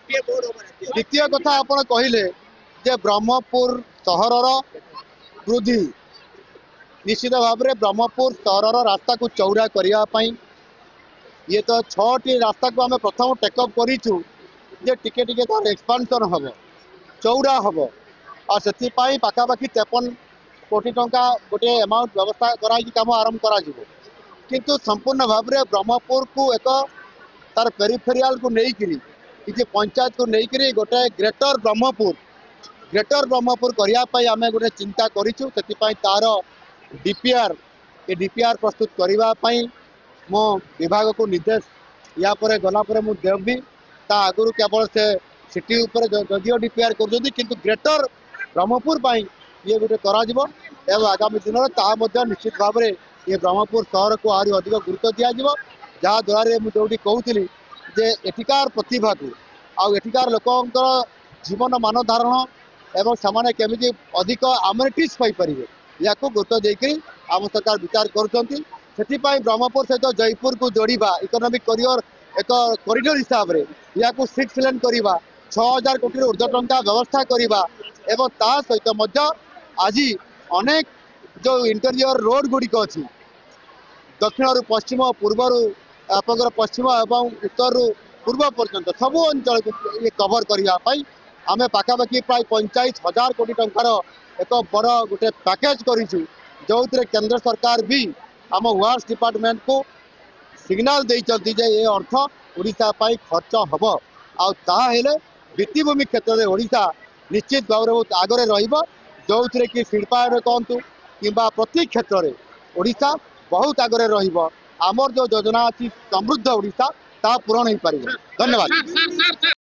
द्वितीय कथा आपण कहले जे ब्रह्मपुर सहर वृद्धि निश्चित भाव में ब्रह्मपुर सहर रास्ता को चौड़ा करने ये तो 6टी रास्ता को आम प्रथम टेकअप करूँ जे टिके टिके तार एक्सपांशन हम चौड़ा हम और से पाखापाखि 53 कोटी टंका गोटे अमाउंट व्यवस्था कराई काम आरंभ करा किंतु संपूर्ण भाव में ब्रह्मपुर को एक तार पेरिफेरियाल को लेकिन किसी पंचायत को लेकिन गोटे ग्रेटर ब्रह्मपुर करने आम गोटे चिंता करूँ से तार डीपीआर प्रस्तुत करने मो विभाग को निर्देश या पर गलापर मुझे देवी ता आगुरी केवल से सिटी उपर जदिव डीपीआर कर ग्रेटर ब्रह्मपुर ये गोटे कर आगामी दिन में निश्चित भाव में ये ब्रह्मपुर सहर को आहरी अधिक गुरुत्व दिज्व जहाँद्वारा मुझे कहूली जे एठिकार प्रतिभा को आठिकार लोक जीवन मान धारण एवं से केमी अधिक आम्यूनिटीज पाइपर या गुरुत्व देकर आम सरकार विचार कर ब्रह्मपुर सहित जयपुर को जोड़ा इकोनॉमिक करियर एक कॉरिडोर हिसाब से या 6 लेन करवा 6000 कोटी ऊर्ध्व टंका व्यवस्था करवा एवं ता सहित आज अनेक जो इंटीरियर रोड गुड़िक अच्छी दक्षिण रु पश्चिम पूर्वर आपंकर पश्चिम एवं उत्तर रु पूर्व पर्यंत सबू अंचल को ये कवर करने आम पाखापाखि प्राय 45,000 कोटी टंकार एक बड़ गोटे पैकेज करूँ जो केंद्र सरकार भी आम वर्क्स डिपार्टमेंट को सिग्नाल देते ये अर्थ ओडिशा पाई खर्च हम आले भित्तिभूमि क्षेत्र में ओडिशा निश्चित भाव में आगे जो थे कि शिल्पायन कहतु कि प्रति क्षेत्र में ओडिशा बहुत आगे रमर जो योजना अच्छी समृद्ध ओडिशा ता पूरण हो पार। धन्यवाद।